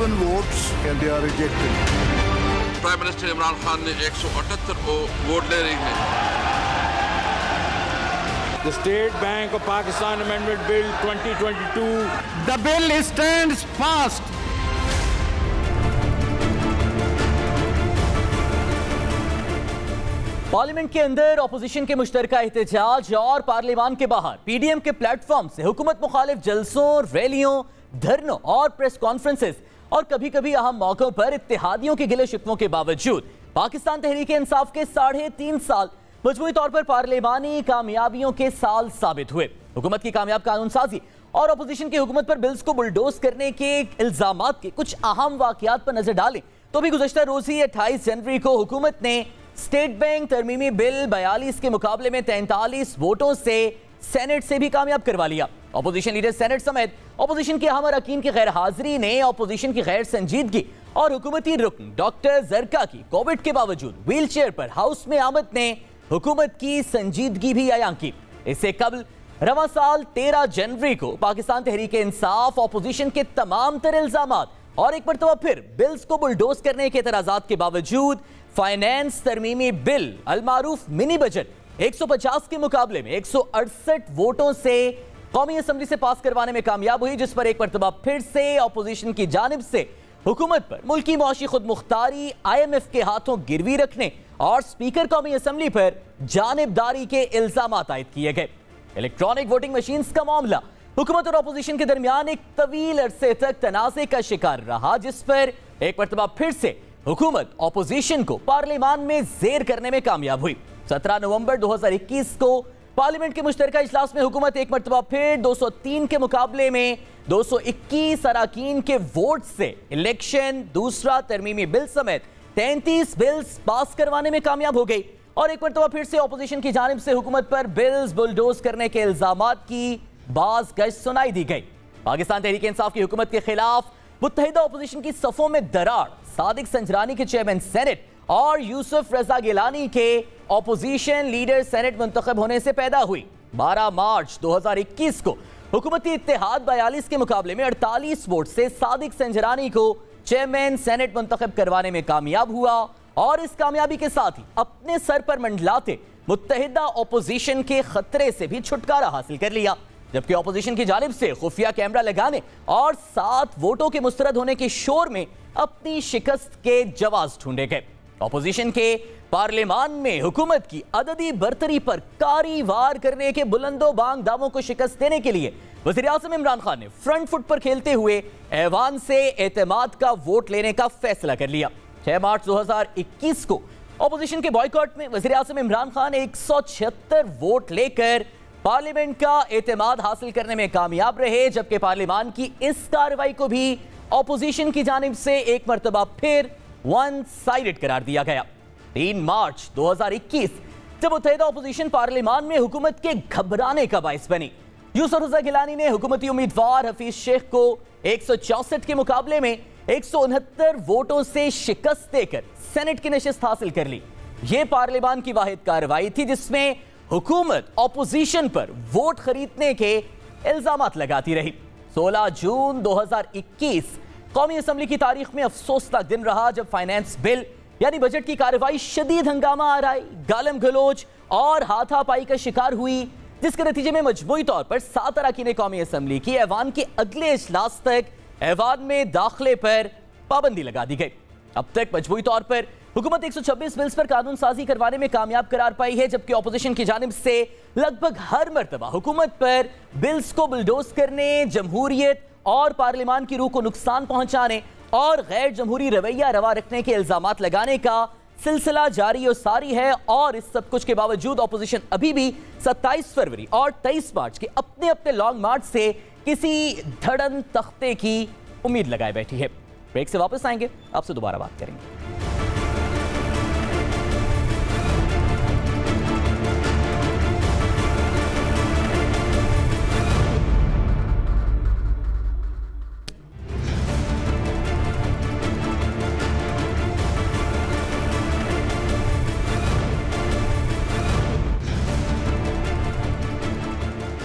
11 votes and they are rejected. Prime minister Imran Khan ने 178 vote ले रही है। The State Bank of Pakistan Amendment Bill 2022. The bill stands fast. Parliament के अंदर opposition के मुश्तरका एहतजाज और पार्लियामान के बाहर पीडीएम के प्लेटफॉर्म से हुकूमत मुखालिफ जलसों, रैलियों, धरनों और प्रेस कॉन्फ्रेंसेस और कभी कभी अहम मौकों पर इत्तेहादियों के गिले शिकवों के बावजूद पाकिस्तान तहरीक इंसाफ के 3.5 साल मजमूई तौर पर पार्लियामानी कामयाबियों के साल साबित हुए। हुकूमत की कामयाब कानून साजी और अपोजिशन की हुकूमत पर बिल्स को बुलडोज करने के इल्जामात के कुछ अहम वाकयात पर नजर डालें तो भी गुज़श्ता रोज ही 28 जनवरी को हुकूमत ने स्टेट बैंक तरमीमी बिल 42 के मुकाबले में 43 वोटों से सेनेट से भी कामयाब करवा लिया। अपोजिशन लीडर सेनेट समेत अपोजिशन के अहम अरकान की गैर हाजिरी ने अपोजिशन की गैर संजीदगी और हुकूमती रुकन डॉक्टर जरका की कोविड के बावजूद व्हील चेयर पर हाउस में आमद ने हुकूमत की संजीदगी भी अयां की। इससे कबल रवा साल 13 जनवरी को पाकिस्तान तहरीक इंसाफ अपोजिशन के तमाम तर इल्जामात और एक मरतबा फिर बिल्स को बुलडोज करने के एतराजात के बावजूद फाइनेंस तरमीमी बिल अलमारूफ मिनी बजट 150 के मुकाबले में 168 वोटों से कौमी असम्बली से पास करवाने में कामयाब हुई, जिस पर एक मरतबा फिर से अपोजिशन की जानिब से हुकूमत पर मुल्की मौशी खुद मुख्तारी IMF के हाथों गिरवी रखने और स्पीकर कौमी असम्बली पर जानिबदारी के इल्जामात आयद किए गए। इलेक्ट्रॉनिक वोटिंग मशीन्स का मामला हुकूमत और अपोजिशन के दरमियान एक तवील अरसे तक तनाज़े का शिकार रहा, जिस पर एक मरतबा फिर से हुकूमत अपोजिशन को पार्लियामान में जेर करने में कामयाब हुई। 17 नवंबर 2021 को पार्लियामेंट के मुश्तरका इजलास में हुकूमत एक मरतबा फिर 203 के मुकाबले में 221 अराकीन के वोट से इलेक्शन, दूसरा तरमीमी बिल समेत 33 बिल्स पास करवाने में कामयाब हो गई और एक मरतबा फिर से अपोजिशन की जानिब से हुकूमत पर बिल्स बुलडोज करने के इल्जामात की बाज गश्त सुनाई दी गई। पाकिस्तान तहरीक इंसाफ की हुकूमत के खिलाफ मुत्तहिदा अपोजिशन की सफों में दरार सादिक संजरानी के चेयरमैन सेनेट और यूसुफ रजा गिलानी के अपोजिशन लीडर सेनेट मुंतखब होने से पैदा हुई। 12 मार्च 2021 को हुकूमती इत्तेहाद 42 के मुकाबले में 48 वोट से सादिक संजरानी को चेयरमैन सेनेट मुंतखब करवाने में कामयाब हुआ और इस कामयाबी के साथ ही अपने सर पर मंडलाते मुत्तहिदा अपोजिशन के खतरे से भी छुटकारा हासिल कर लिया, जबकि अपोजिशन की जानिब से खुफिया कैमरा लगाने और 7 वोटों के मुस्तरद होने के शोर में अपनी शिकस्त के जवाब ढूंढे गए। अपोजिशन के पार्लियामान में हुकूमत की अददी बरतरी पर कारी वार करने के बुलंदो बांग दावों को शिकस्त देने के लिए वज़ीर आज़म इमरान खान ने फ्रंट फुट पर खेलते हुए ऐवान से एतमाद का वोट लेने का फैसला कर लिया। 6 मार्च 2021 को अपोजिशन के बॉयकॉट में वज़ीर आज़म इमरान खान 176 वोट लेकर पार्लियामेंट का एतमाद हासिल करने में कामयाब रहे, जबकि पार्लियामान की इस कार्रवाई को भी अपोजिशन की जानिब से एक मरतबा फिर वन साइडेड करार दिया गया। 3 मार्च 2021 जब मुत्तहिदा अपोजिशन पार्लियामान में हुकूमत के घबराने का बाइस बनी, यूसुफ रजा गिलानी ने हुकूमती उम्मीदवार हफीज शेख को 164 के मुकाबले में 169 वोटों से शिकस्त देकर सेनेट की नशिस्त हासिल कर ली। यह पार्लियामान की वाहिद कार्रवाई थी जिसमें हुकूमत अपोजिशन पर वोट खरीदने के इल्जामात लगाती रही। 16 जून 2021 कौमी असम्बली की तारीख में अफसोसनाक दिन रहा जब फाइनेंस बिल यानी बजट की कार्रवाई शदीद हंगामा आराई, गालम गलोच और हाथापाई का शिकार हुई, जिसके नतीजे में मजमूई तौर पर 7 अरकान कौमी असम्बली की ऐवान के अगले इजलास तक ऐवान में दाखिले पर पाबंदी लगा दी गई। अब तक मजमूई तौर पर हुकूमत 126 बिल्स पर कानून साजी करवाने में कामयाब करार पाई है, जबकि अपोजिशन की जानिब से लगभग हर मरतबा हुकूमत पर बिल्स को बुलडोज करने, जमहूरियत और पार्लियामान की रूह को नुकसान पहुंचाने और गैर जमहूरी रवैया रवा रखने के इल्जामात लगाने का सिलसिला जारी और सारी है। और इस सब कुछ के बावजूद अपोजिशन अभी भी 27 फरवरी और 23 मार्च के अपने अपने लॉन्ग मार्च से किसी धड़न तख्ते की उम्मीद लगाए बैठी है। ब्रेक से वापस आएंगे, आपसे दोबारा बात करेंगे।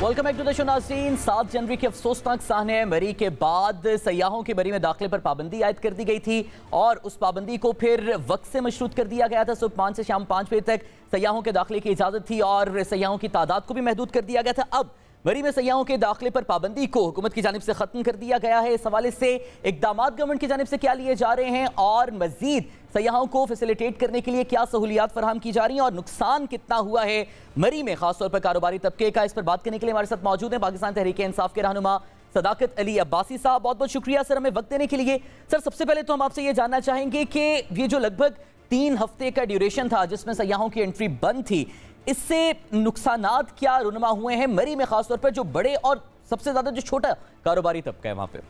Welcome back to the show नाज़रीन। 7 जनवरी के अफसोसनाक साहने मरी के बाद सयाहों के मरी में दाखिले पर पाबंदी आयद कर दी गई थी और उस पाबंदी को फिर वक्त से मशरूत कर दिया गया था। सुबह 5 से शाम 5 बजे तक सयाहों के दाखिले की इजाज़त थी और सयाहों की तादाद को भी महदूद कर दिया गया था। अब मरी में सयाहों के दाखिले पर पाबंदी को हुकूमत की जानिब से खत्म कर दिया गया है। इस हवाले से इक़दाम गवर्नमेंट की जानिब से क्या लिए जा रहे हैं और मजीद सयाहों को फैसिलिटेट करने के लिए क्या सहूलियात फराहम की जा रही हैं और नुकसान कितना हुआ है मरी में खासतौर पर कारोबारी तबके का, इस पर बात करने के लिए हमारे साथ मौजूद हैं पाकिस्तान तहरीक इंसाफ के रहनुमा सदाकत अली अब्बासी साहब। बहुत बहुत शुक्रिया सर हमें वक्त देने के लिए। सर सबसे पहले तो हम आपसे ये जानना चाहेंगे कि ये जो लगभग 3 हफ्ते का ड्यूरेशन था जिसमें सयाहों की एंट्री बंद थी, इससे नुकसानात क्या रुनमा हुए हैं मरी में, खासतौर पर जो बड़े और सबसे ज्यादा जो छोटा कारोबारी तबका है वहां पे?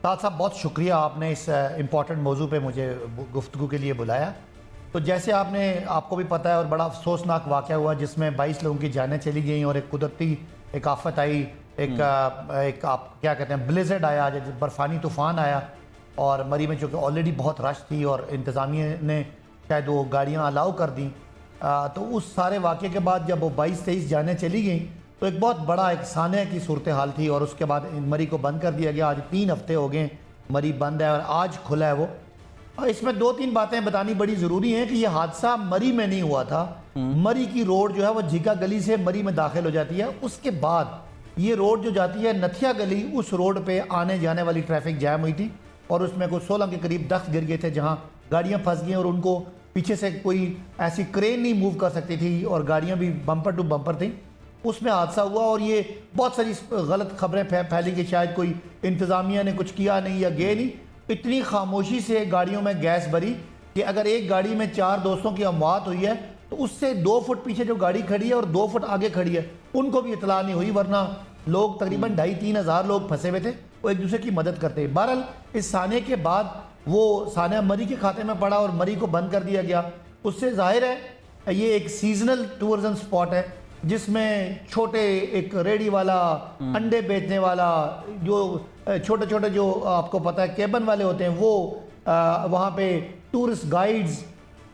साहब बहुत शुक्रिया, आपने इस इम्पॉर्टेंट मौजू पे मुझे गुफ्तगू के लिए बुलाया। तो जैसे आपको भी पता है और बड़ा अफसोसनाक वाक़या हुआ जिसमें 22 लोगों की जानें चली गई और एक कुदरती एक आफत आई, एक आप क्या कहते हैं ब्लिज़र्ड आया, बर्फ़ानी तूफ़ान आया और मरी में चूँकि ऑलरेडी बहुत रश थी और इंतज़ामिया ने शायद वो गाड़ियाँ अलाउ कर दी, तो उस सारे वाक़े के बाद जब वो 22-23 जानें चली गई तो एक बहुत बड़ा एक साने की सूरत हाल थी और उसके बाद मरी को बंद कर दिया गया। आज 3 हफ्ते हो गए मरी बंद है और आज खुला है वो। और इसमें 2-3 बातें बतानी बड़ी ज़रूरी हैं कि यह हादसा मरी में नहीं हुआ था। मरी की रोड जो है वो झिका गली से मरी में दाखिल हो जाती है, उसके बाद ये रोड जो जाती है नथिया गली, उस रोड पे आने जाने वाली ट्रैफिक जैम हुई थी और उसमें कुछ 16 के करीब दख्त गिर गए थे जहाँ गाड़ियाँ फंस गई और उनको पीछे से कोई ऐसी क्रेन नहीं मूव कर सकती थी और गाड़ियाँ भी बम्पर टू बम्पर थी। उसमें हादसा हुआ और ये बहुत सारी गलत खबरें फैली कि शायद कोई इंतज़ामिया ने कुछ किया नहीं या गए नहीं। इतनी खामोशी से गाड़ियों में गैस भरी कि अगर एक गाड़ी में 4 दोस्तों की अमवात हुई है तो उससे 2 फुट पीछे जो गाड़ी खड़ी है और 2 फुट आगे खड़ी है उनको भी इतला नहीं हुई, वरना लोग तकरीबन 2,500-3 हज़ार लोग फंसे हुए थे, वो एक दूसरे की मदद करते। बहरहाल इस साने के बाद वो साना मरी के खाते में पड़ा और मरी को बंद कर दिया गया। उससे जाहिर है ये एक सीजनल टूरिज्म स्पॉट है जिसमें छोटे एक रेडी वाला, अंडे बेचने वाला, जो छोटे छोटे जो आपको पता है केबन वाले होते हैं वो वहाँ पे टूरिस्ट गाइड्स,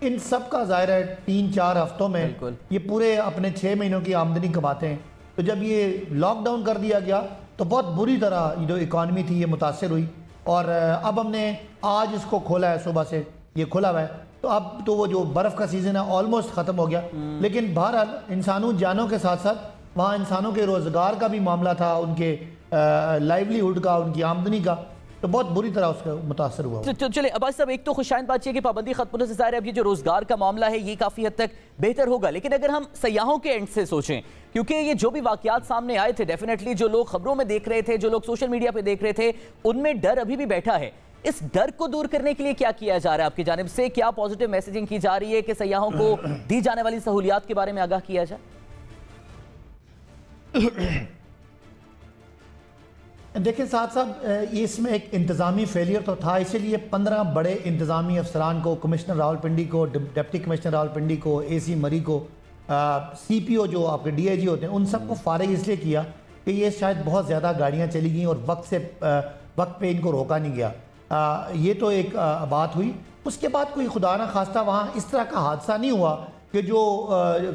इन सब का ज़ाहिर है 3-4 हफ्तों में ये पूरे अपने 6 महीनों की आमदनी कमाते हैं। तो जब ये लॉकडाउन कर दिया गया तो बहुत बुरी तरह जो इकॉनमी थी ये मुतासर हुई और अब हमने आज इसको खोला है, सुबह से ये खुला हुआ है। तो अब तो वो जो बर्फ़ का सीज़न है ऑलमोस्ट ख़त्म हो गया, लेकिन बहरहाल इंसानों जानों के साथ साथ वहाँ इंसानों के रोज़गार का भी मामला था, उनके लाइवलीहुड का, उनकी आमदनी का, तो बहुत बुरी तरह उसका मुतासर हुआ। तो चले अब्बास साहब, एक तो खुशाइन बात है कि पाबंदी खत्म होने से ज़ाहिर है अब ये जो रोज़गार का मामला है ये काफ़ी हद तक बेहतर होगा, लेकिन अगर हम सयाहों के एंड से सोचें, क्योंकि ये जो भी वाक़यात सामने आए थे डेफिनेटली जो लोग खबरों में देख रहे थे, जो लोग सोशल मीडिया पर देख रहे थे, उनमें डर अभी भी बैठा है। इस डर को दूर करने के लिए क्या किया जा रहा है आपकी जानिब से? क्या पॉजिटिव मैसेजिंग की जा रही है कि सयाहों को दी जाने वाली सहूलियात के बारे में आगाह किया जाए? देखिए साहब, इसमें एक इंतज़ामी फेलियर तो था, इसीलिए 15 बड़े इंतज़ामी अफसरान को, कमिश्नर रावलपिंडी को, डिप्टी कमिश्नर रावलपिंडी को, AC मरी को, CPO जो आपके DIG होते हैं, उन सबको फारिग इसलिए किया कि ये शायद बहुत ज़्यादा गाड़ियाँ चली गई और वक्त पे इनको रोका नहीं गया। ये तो एक बात हुई। उसके बाद कोई खुदा ना खास्ता वहाँ इस तरह का हादसा नहीं हुआ कि जो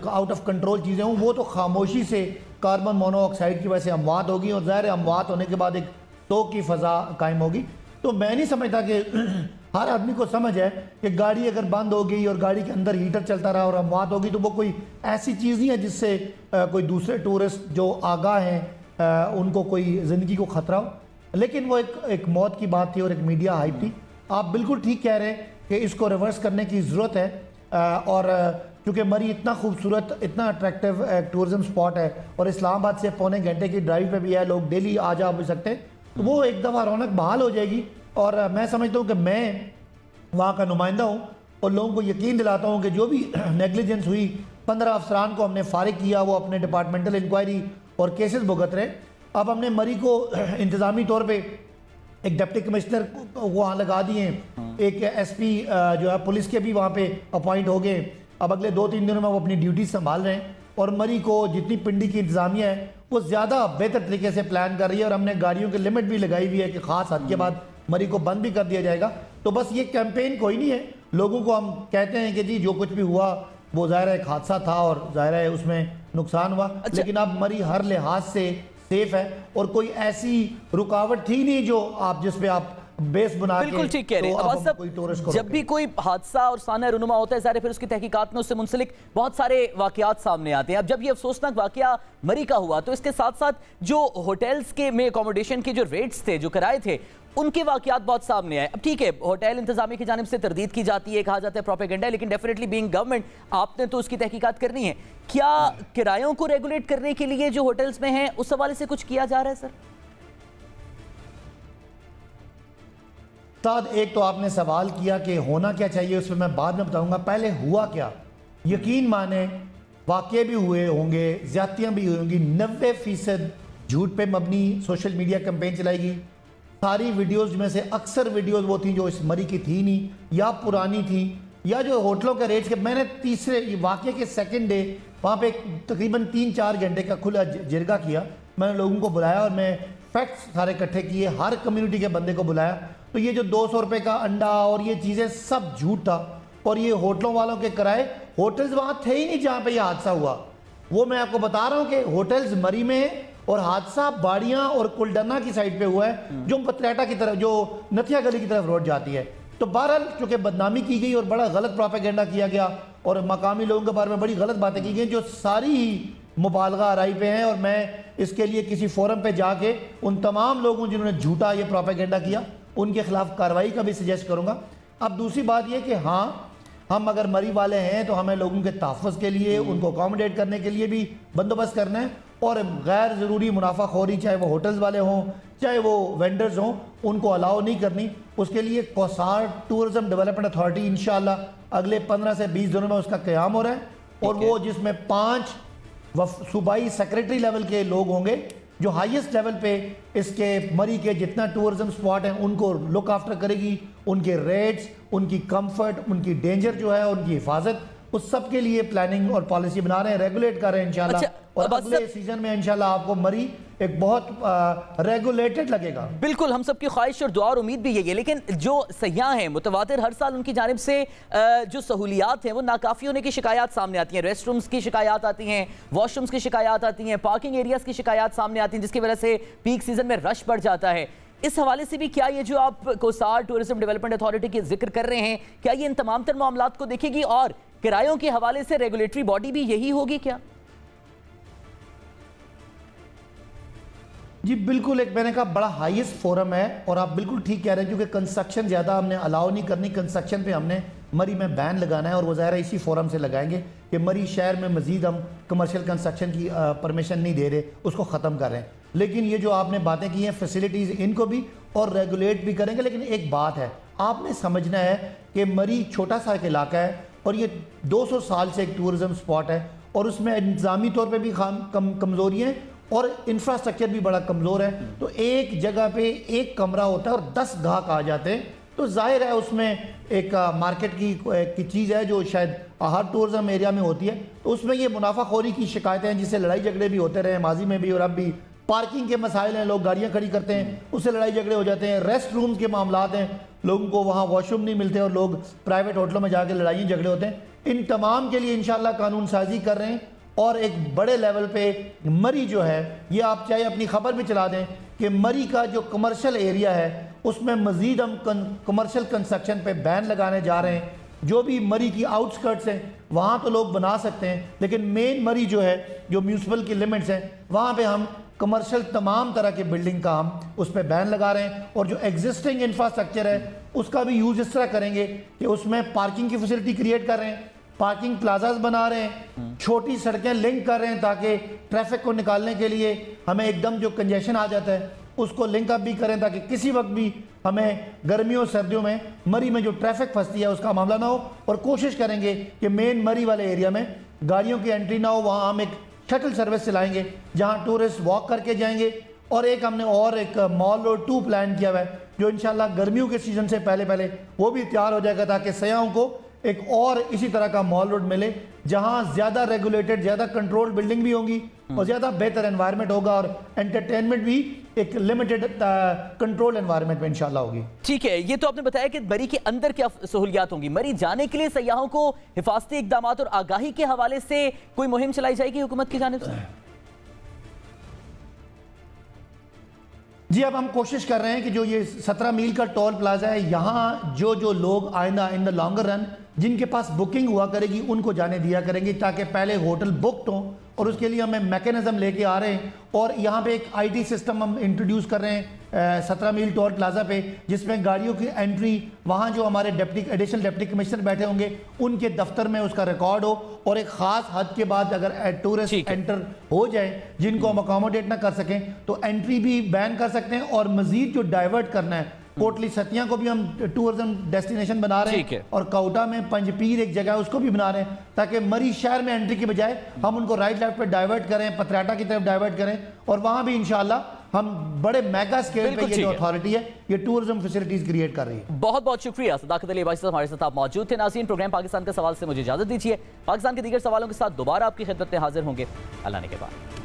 आउट ऑफ कंट्रोल चीज़ें हों, वो तो खामोशी से कार्बन मोनोऑक्साइड की वजह से अमवात होगी और ज़ाहिर अमवात होने के बाद एक शोक की फ़ज़ा कायम होगी। तो मैं नहीं समझता कि हर आदमी को समझ है कि गाड़ी अगर बंद हो गई और गाड़ी के अंदर हीटर चलता रहा और अमवात होगी तो वो कोई ऐसी चीज़ नहीं है जिससे कोई दूसरे टूरिस्ट जो आगाह हैं उनको कोई ज़िंदगी को ख़तरा हो, लेकिन वो एक मौत की बात थी और एक मीडिया हाइप थी। आप बिल्कुल ठीक कह रहे हैं कि इसको रिवर्स करने की ज़रूरत है और क्योंकि मरी इतना खूबसूरत, इतना अट्रैक्टिव टूरिज्म स्पॉट है और इस्लामाबाद से पौने घंटे की ड्राइव पे भी है, लोग डेली आ जा भी सकते हैं, तो वो एक दफ़ा रौनक बहाल हो जाएगी। और मैं समझता हूँ कि मैं वहाँ का नुमाइंदा हूँ और लोगों को यकीन दिलाता हूँ कि जो भी नेगलिजेंस हुई, 15 अफसरान को हमने फारिग किया, वो अपने डिपार्टमेंटल इंक्वायरी और केसेस भुगत रहे। अब हमने मरी को इंतज़ामी तौर पे एक डिप्टी कमिश्नर को वहाँ लगा दिए, एक SP जो है पुलिस के भी वहाँ पे अपॉइंट हो गए। अब अगले 2-3 दिनों में वो अपनी ड्यूटी संभाल रहे हैं और मरी को जितनी पिंडी की इंतज़ामिया है वो ज़्यादा बेहतर तरीके से प्लान कर रही है और हमने गाड़ियों की लिमिट भी लगाई हुई है कि ख़ास हद के बाद मरी को बंद भी कर दिया जाएगा। तो बस ये कैंपेन कोई नहीं है, लोगों को हम कहते हैं कि जी जो कुछ भी हुआ वो ज़ाहिर है एक हादसा था और ज़ाहिर है उसमें नुकसान हुआ। लेकिन अब मरी हर लिहाज से सेफ है और कोई ऐसी रुकावट थी नहीं जो आप जिस पे आप बेस बना के। बिल्कुल ठीक कह रहे हैं। जब भी कोई हादसा और साना रुनुमा होता है ज़ाहिर फिर उसकी तहकीकात में उससे मुंसलिक बहुत सारे वाकयात सामने आते हैं। अब जब ये अफसोसनाक वाकया मरी का हुआ तो इसके साथ साथ जो होटल्स के में अकोमोडेशन के जो रेट्स थे, जो किराए थे, उनके वाकयात बहुत सामने आए। अब ठीक है, होटल इंतजामिया की जानिब से तरदीद की जाती है, कहा जाता है प्रोपेगेंडा है, लेकिन डेफिनेटली बीइंग गवर्नमेंट आपने तो उसकी तहकीकात करनी है। क्या किरायों को रेगुलेट करने के लिए जो होटल्स में हैं उस हवाले से कुछ किया जा रहा है सर? एक तो आपने सवाल किया कि होना क्या चाहिए, उसमें मैं बाद में बताऊंगा। पहले हुआ क्या, यकीन माने वाक़े भी हुए होंगे, ज़्यादतियाँ भी हुई होंगी। 90% झूठ पे मबनी सोशल मीडिया कैंपेन चलाई गई। सारी वीडियोस में से अक्सर वीडियोस वो थी जो इस मरी की थी नहीं, या पुरानी थी, या जो होटलों के रेट्स के। मैंने तीसरे वाक़े के सेकंड डे वहाँ पे तकरीबन 3-4 घंटे का खुला जिरगा किया। मैंने लोगों को बुलाया और मैं फैक्ट्स सारे इकट्ठे किए, हर कम्युनिटी के बंदे को बुलाया। तो ये जो 200 रुपये का अंडा और ये चीज़ें सब झूठ था। और ये होटलों वालों के किराए, होटल्स वहाँ थे ही नहीं जहाँ पे ये हादसा हुआ। वो मैं आपको बता रहा हूँ कि होटल्स मरी में, और हादसा बाड़ियाँ और कुलडना की साइड पे हुआ है, जो पतराटा की तरफ, जो नथिया गली की तरफ रोड जाती है। तो बहरहाल चूँकि बदनामी की गई और बड़ा गलत प्रोपेगेंडा किया गया और मकामी लोगों के बारे में बड़ी गलत बातें की गई, जो सारी ही मुबालगा आराई पे हैं। और मैं इसके लिए किसी फोरम पे जाके उन तमाम लोगों जिन्होंने झूठा ये प्रोपेगेंडा किया उनके खिलाफ कार्रवाई का भी सजेस्ट करूँगा। अब दूसरी बात यह कि हाँ, हम अगर मरी वाले हैं तो हमें लोगों के तहफ़्फ़ुज़ के लिए, उनको अकोमोडेट करने के लिए भी बंदोबस्त करना है। और गैर ज़रूरी मुनाफाखोरी, चाहे वो होटल्स वाले हों चाहे वो वेंडर्स हों, उनको अलाउ नहीं करनी। उसके लिए कौसार टूरिज़म डेवलपमेंट अथॉरिटी इंशाअल्लाह अगले 15 से 20 दिनों में उसका क़याम हो रहा है। और वो जिसमें 5 सूबाई सेक्रेटरी लेवल के लोग होंगे जो हाईएस्ट लेवल पे इसके मरी के जितना टूरिज्म स्पॉट हैं उनको लुक आफ्टर करेगी। उनके रेट्स, उनकी कंफर्ट, उनकी डेंजर जो है, उनकी हिफाजत, उस सब के लिए प्लानिंग और पॉलिसी बना रहे हैं, रेगुलेट कर रहे हैं इंशाल्लाह। और अगले सीजन में इंशाल्लाह आपको मरी एक बहुत रेगुलेटेड लगेगा। बिल्कुल, हम सबकी ख्वाहिश और दुआ और उम्मीद भी यही है। लेकिन जो सयाह हैं मुतवातिर हर साल उनकी जानिब से जो सहूलियात हैं वो नाकाफ़ी होने की शिकायत सामने आती हैं। रेस्ट रूम्स की शिकायत आती हैं, वॉशरूम्स की शिकायत आती हैं, पार्किंग एरियाज़ की शिकायत सामने आती हैं, जिसकी वजह से पीक सीजन में रश बढ़ जाता है। इस हवाले से भी क्या ये जो आप कोसार टूरिज्म डेवलपमेंट अथॉरिटी की जिक्र कर रहे हैं, क्या ये इन तमाम तर मामलात को देखेगी? और किरायों के हवाले से रेगुलेटरी बॉडी भी यही होगी क्या? जी बिल्कुल, एक मैंने कहा बड़ा हाईएस्ट फोरम है और आप बिल्कुल ठीक कह रहे हैं, क्योंकि कंस्ट्रक्शन ज़्यादा हमने अलाउ नहीं करनी। कंस्ट्रक्शन पे हमने मरी में बैन लगाना है और वो ज़ाहिर है इसी फोरम से लगाएंगे कि मरी शहर में मज़ीद हम कमर्शियल कंस्ट्रक्शन की परमिशन नहीं दे रहे, उसको ख़त्म कर रहे हैं। लेकिन ये जो आपने बातें की हैं फैसिलिटीज़, इनको भी और रेगुलेट भी करेंगे। लेकिन एक बात है, आपने समझना है कि मरी छोटा सा एक इलाका है और ये 200 साल से एक टूरिज़म स्पॉट है और उसमें इंतज़ामी तौर पर भी कमज़ोरियाँ और इंफ्रास्ट्रक्चर भी बड़ा कमज़ोर है। तो एक जगह पे एक कमरा होता है और 10 गाहक आ जाते हैं, तो जाहिर है उसमें एक मार्केट की चीज़ है जो शायद हर टूरिज़म एरिया में होती है। तो उसमें ये मुनाफाखोरी की शिकायतें हैं, जिससे लड़ाई झगड़े भी होते रहे माजी में भी और अब भी। पार्किंग के मसाइल हैं, लोग गाड़ियाँ खड़ी करते हैं, उससे लड़ाई झगड़े हो जाते हैं। रेस्ट रूम्स के मामलात हैं, लोगों को वहाँ वॉशरूम नहीं मिलते और लोग प्राइवेट होटलों में जाकर लड़ाइयाँ झगड़े होते हैं। इन तमाम के लिए इंशाल्लाह कानून साजी कर रहे हैं और एक बड़े लेवल पे मरी जो है, ये आप चाहे अपनी खबर भी चला दें कि मरी का जो कमर्शियल एरिया है उसमें मज़ीद हम कमर्शियल कंस्ट्रक्शन पे बैन लगाने जा रहे हैं। जो भी मरी की आउटस्कर्ट्स हैं वहाँ तो लोग बना सकते हैं, लेकिन मेन मरी जो है, जो म्यूनसिपल की लिमिट्स हैं, वहाँ पे हम कमर्शियल तमाम तरह के बिल्डिंग का हम उस पर बैन लगा रहे हैं। और जो एग्जिस्टिंग इंफ्रास्ट्रक्चर है उसका भी यूज़ इस तरह करेंगे कि उसमें पार्किंग की फैसिलिटी क्रिएट कर रहे हैं, पार्किंग प्लाजाज बना रहे हैं, छोटी सड़कें लिंक कर रहे हैं ताकि ट्रैफिक को निकालने के लिए हमें एकदम जो कंजेशन आ जाता है उसको लिंक अप भी करें, ताकि किसी वक्त भी हमें गर्मियों सर्दियों में मरी में जो ट्रैफिक फंसती है उसका मामला ना हो। और कोशिश करेंगे कि मेन मरी वाले एरिया में गाड़ियों की एंट्री ना हो, वहाँ हम एक शटल सर्विस चलाएंगे जहाँ टूरिस्ट वॉक करके जाएंगे। और एक हमने और एक मॉल रोड 2 प्लान किया हुआ है जो इंशाल्लाह गर्मियों के सीज़न से पहले वो भी तैयार हो जाएगा, ताकि सयाहों को एक और इसी तरह का मॉल रोड मिले जहां ज्यादा रेगुलेटेड, ज्यादा कंट्रोल्ड बिल्डिंग भी होंगी और ज्यादा बेहतर एनवायरनमेंट होगा और एंटरटेनमेंट भी एक लिमिटेड कंट्रोल एनवायरनमेंट में इंशाल्लाह होगी। ठीक है, ये तो आपने बताया कि मरी के अंदर क्या सहूलियात होंगी। मरी जाने के लिए सयाहों को हिफाजती इकदाम और आगाही के हवाले से कोई मुहिम चलाई जाएगी हुकूमत की जानिब से? जी, अब हम कोशिश कर रहे हैं कि जो ये 17 मील का टोल प्लाजा है, यहाँ जो लोग आइंदा इन द लॉन्गर रन जिनके पास बुकिंग हुआ करेगी उनको जाने दिया करेंगे, ताकि पहले होटल बुकड हों। और उसके लिए हमें मैकेनिज्म लेके आ रहे हैं और यहाँ पे एक आईटी सिस्टम हम इंट्रोड्यूस कर रहे हैं 17 मील टोल प्लाजा पे, जिसमें गाड़ियों की एंट्री, वहाँ जो हमारे एडिशनल डिप्टी कमिश्नर बैठे होंगे उनके दफ्तर में उसका रिकॉर्ड हो, और एक खास हद के बाद अगर टूरिस्ट एंटर हो जाए जिनको हम अकोमोडेट ना कर सकें तो एंट्री भी बैन कर सकते हैं। और मजीद जो डाइवर्ट करना है, कोटली सतिया को भी हम टूरिज्म डेस्टिनेशन बना रहे हैं और काउटा में पंजपीर एक जगह उसको भी बना रहे हैं, ताकि मरी शहर में एंट्री के बजाय हम उनको राइट लेफ्ट पे डाइवर्ट करें, पतराटा की तरफ डाइवर्ट करें, और वहां भी इंशाल्लाह हम बड़े मेगा स्केल पे ये जो अथॉरिटी है ये टूरिज्म फैसिलिटीज क्रिएट कर रही है। बहुत बहुत शुक्रिया सदाकत अली अब्बासी साहब, हमारे साथ आप मौजूद थे। नाज़रीन, प्रोग्राम पाकिस्तान का सवाल से मुझे इजाजत दीजिए। पाकिस्तान के दीगर सवालों के साथ दोबारा आपकी खिदमत में हाजिर होंगे अल्लाह ने के बाद।